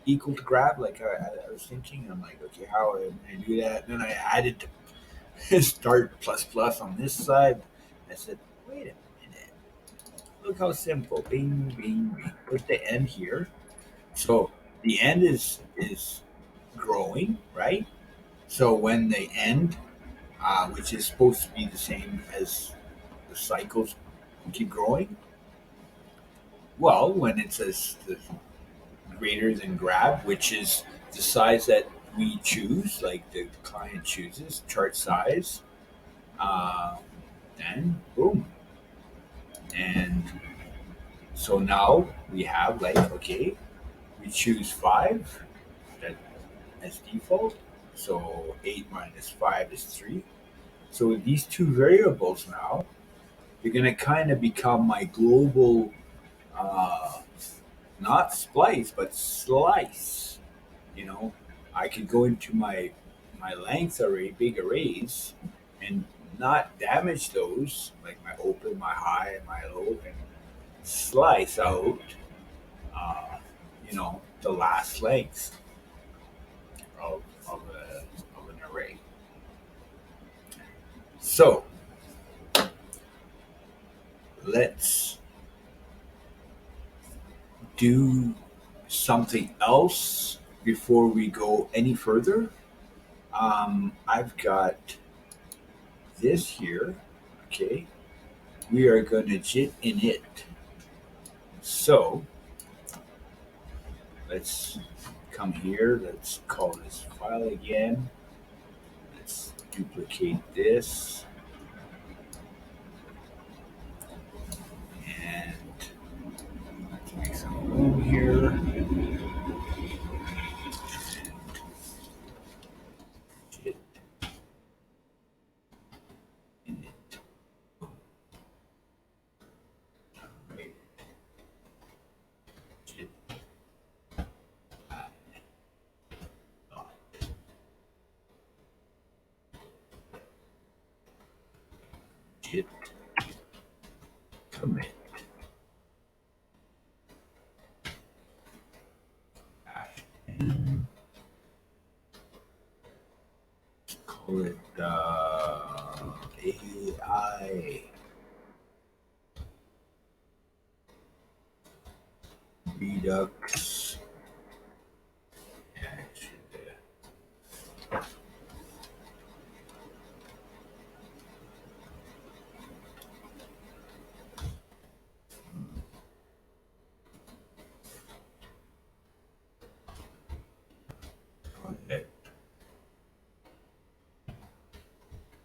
equal to grab. Like I was thinking, I'm like, okay, how am I do that? And then I added start plus plus on this side. I said, wait a minute, look how simple. Bing, bing, bing. Put the end here. So the end is growing, right? So when they end, which is supposed to be the same as the cycles keep growing, well, when it says the greater than grab, which is the size that we choose, like the client chooses, chart size, uh, then boom. And so now we have like, okay, we choose 5 that as default. So 8 minus 5 is 3. So with these two variables now, they're going to kind of become my global, uh, not splice, but slice. You know, I could go into my length array, big arrays, and not damage those, like my open, my high, and my low, and slice out, uh, the last length of an array. So let's do something else before we go any further. I've got this here. Okay, we are going to jit in it. So let's come here. Let's call this file again. Let's duplicate this and let's make some room here. Git init. Right. Git dot. Git commit. And call it AI Redux. Yeah, it should be. Okay.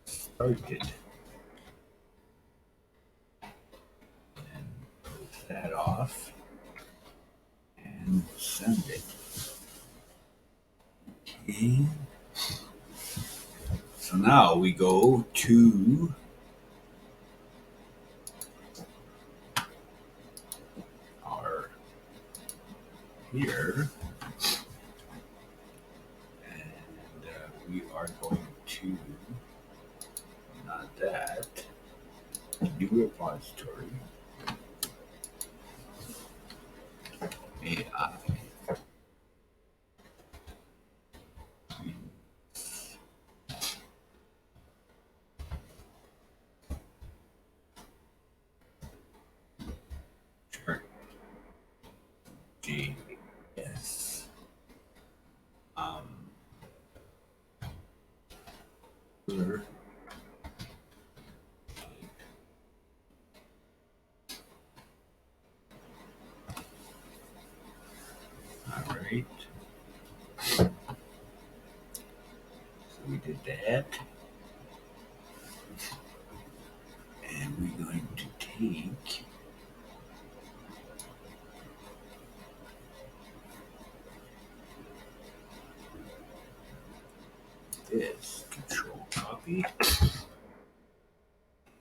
Started. And close that off and send it. Okay. So now we go to our here and we are going to not that new repository AI. Chart Js. Here. All right. So we did that. And we're going to take this, control copy.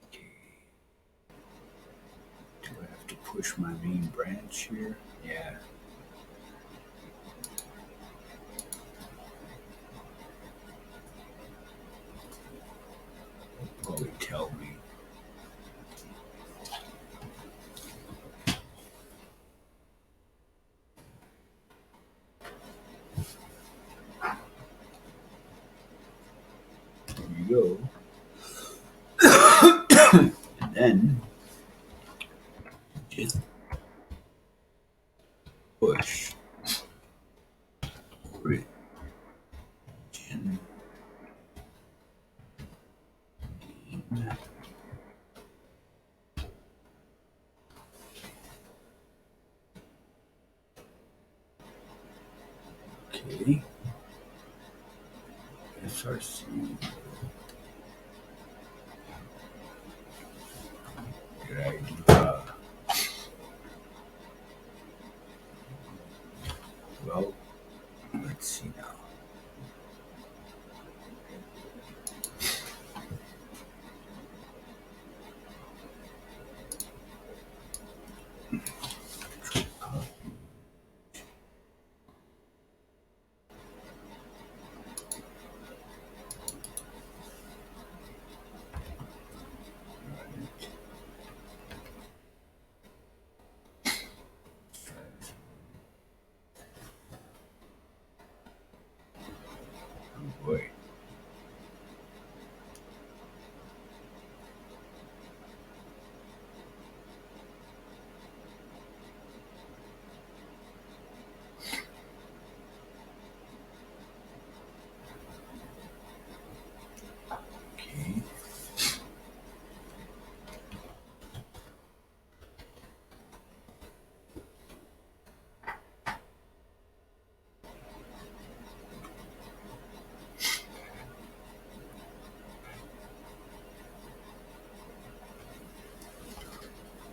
Okay. Do I have to push my main branch here? Yeah. Probably tell me. There you go. And then just push origin. Okay. SRC. Did I do well, let's see now.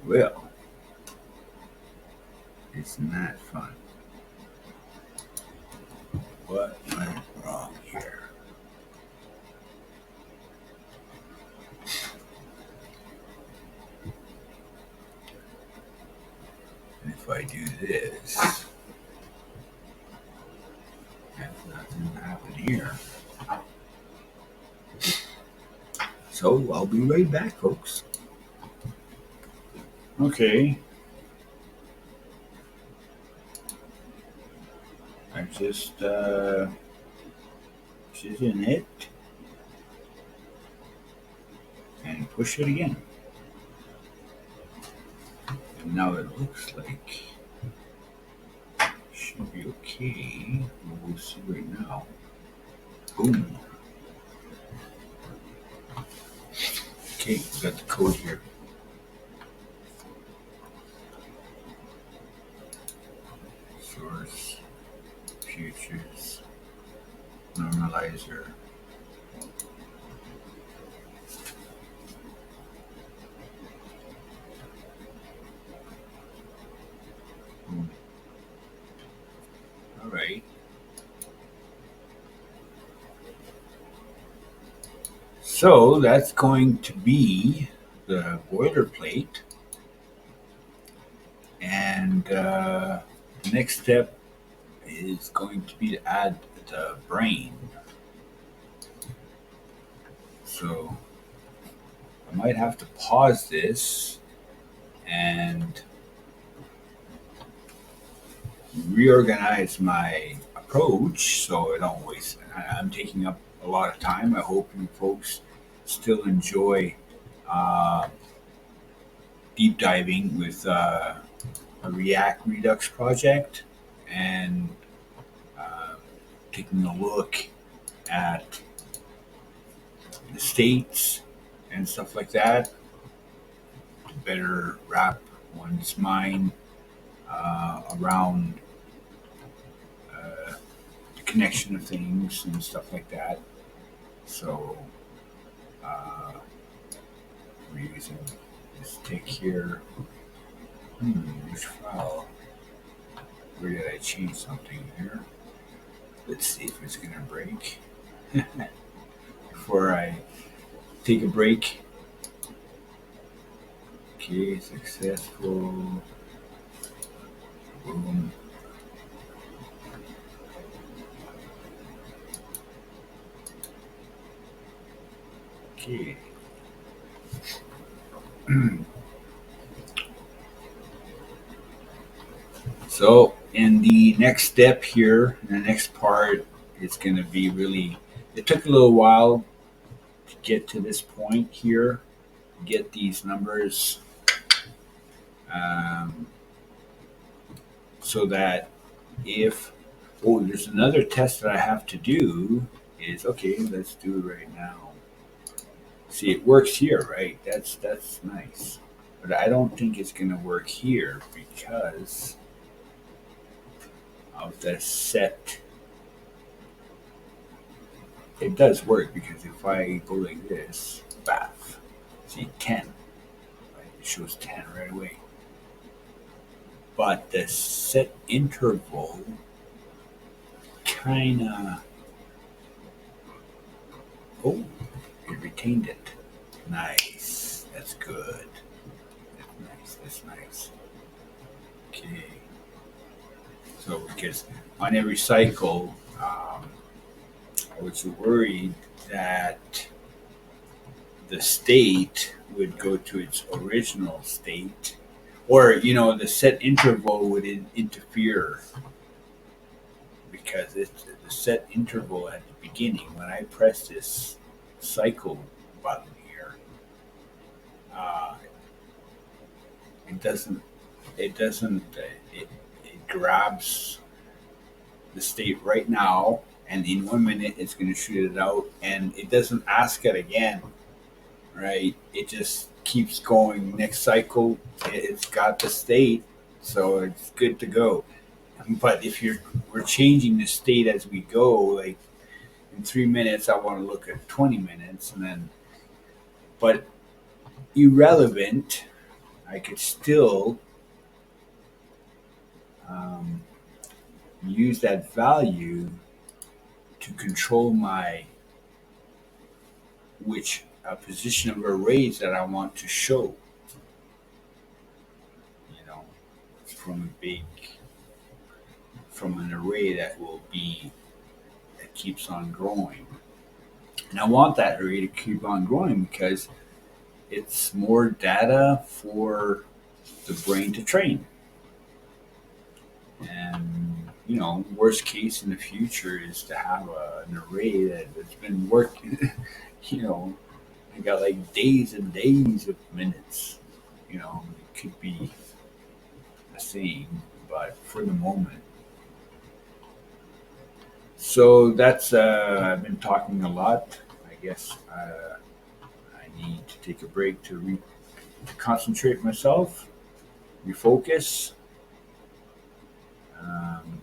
Well, isn't that fun? What went wrong here? If I do this, and nothing happened here. So I'll be right back, folks. Okay, I just in it and push it again. And now it looks like it should be okay. We'll see right now. Boom. Okay, we got the code here. Source, futures, normalizer. Boom. All right. So that's going to be the boilerplate. And the next step is going to be to add the brain. So I might have to pause this and reorganize my approach so I don't waste. I'm taking up a lot of time. I hope you folks still enjoy uh, deep diving with a React Redux project and uh, taking a look at the states and stuff like that to better wrap one's mind around the connection of things and stuff like that. So we're using this tick here. Which file? Where did I change something here? Let's see if it's gonna break before I take a break. Okay, successful. Boom. Okay. So, in the next step here, the next part is going to be really. It took a little while to get to this point here, get these numbers, um, so that if there's another test that I have to do is okay. Let's do it right now. See, it works here, right? That's nice, but I don't think it's going to work here because of the set. It does work because if I go like this, bath, see 10, right? It shows 10 right away. But the set interval kind of, oh, it retained it. Nice. That's good. That's nice. That's nice. Okay. So because on every cycle, I was worried that the state would go to its original state, or the set interval would interfere because it's the set interval at the beginning. When I press this cycle button here, uh, it doesn't. It doesn't. It grabs the state right now, and in 1 minute it's going to shoot it out, and it doesn't ask it again. Right? It just keeps going. Next cycle, it's got the state, so it's good to go. But if we're changing the state as we go, like in 3 minutes, I want to look at 20 minutes, and then, but irrelevant. I could still um, use that value to control my which position of arrays that I want to show. You know, from a big from an array that will be that keeps on growing. And I want that array to keep on growing because it's more data for the brain to train. And worst case in the future is to have an array that's been working. you know, I got like days and days of minutes. It could be the same, but for the moment. So that's I've been talking a lot. I guess I need to take a break to concentrate myself, refocus. Um,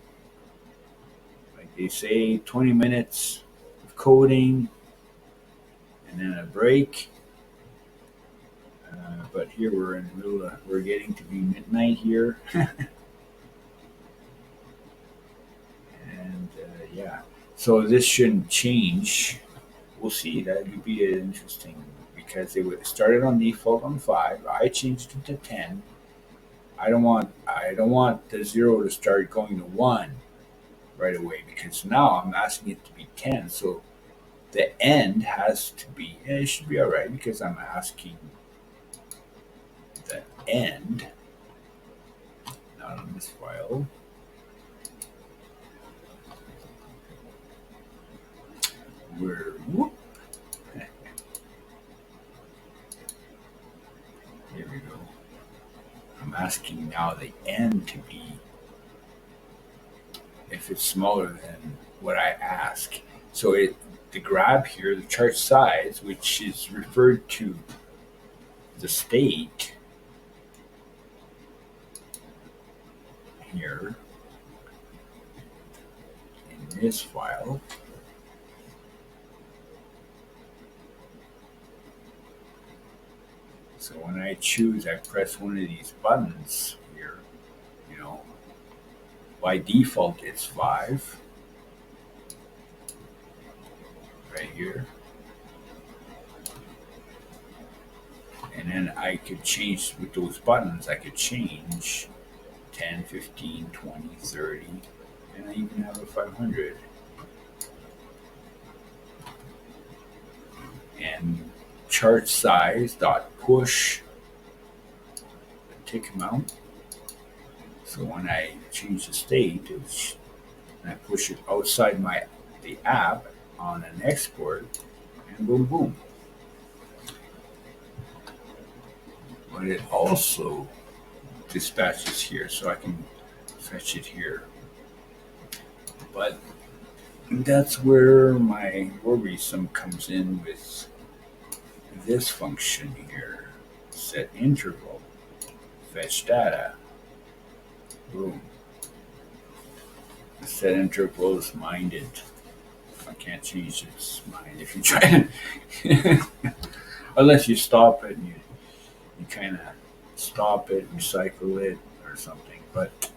like they say, 20 minutes of coding and then a break. But here we're in the middle of, we're getting to be midnight here. And yeah, so this shouldn't change. We'll see. That would be interesting because it would started on default on 5. I changed it to 10. I don't want the 0 to start going to 1 right away because now I'm asking it to be 10. So the end has to be, it should be all right because I'm asking the end, not on this file. Whoop, here we go. I'm asking now the end to be, if it's smaller than what I ask. So the grab here, the chart size, which is referred to the state here in this file. So when I choose, I press one of these buttons here, you know, by default it's 5 right here. And then I could change with those buttons, I could change 10, 15, 20, 30, and I even have a 500. And chart size dot push the tick amount. So when I change the state, and I push it outside the app on an export, and boom, boom. But it also dispatches here, so I can fetch it here. But that's where my worrisome comes in with this function here. Set interval, fetch data, boom. The set interval is minded. I can't change its mind if you try to, unless you stop it and you kind of stop it, recycle it, or something. But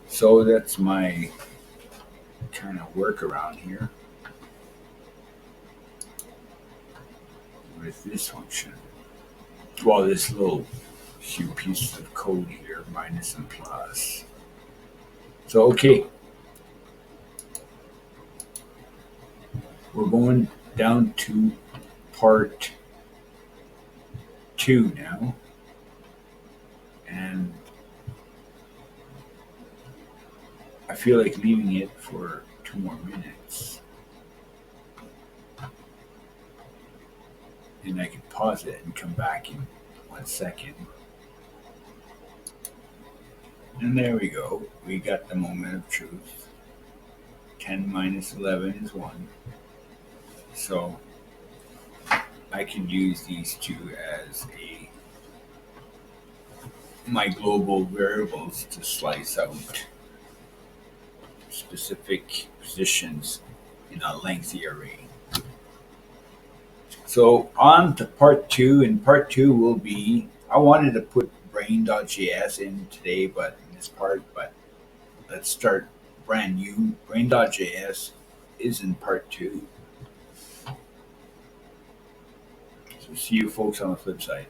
so that's my kind of workaround here with this function. Well, this little few pieces of code here, minus and plus. So, okay, we're going down to part 2 now. And I feel like leaving it for 2 more minutes. And I could pause it and come back in 1 second. And there we go. We got the moment of truth. 10 minus 11 is 1. So I can use these two as my global variables to slice out specific positions in a lengthy array. So on to part 2. In part 2 will be I wanted to put brain.js in today, but in this part, but let's start brand new. Brain.js is in part two. So see you folks on the flip side.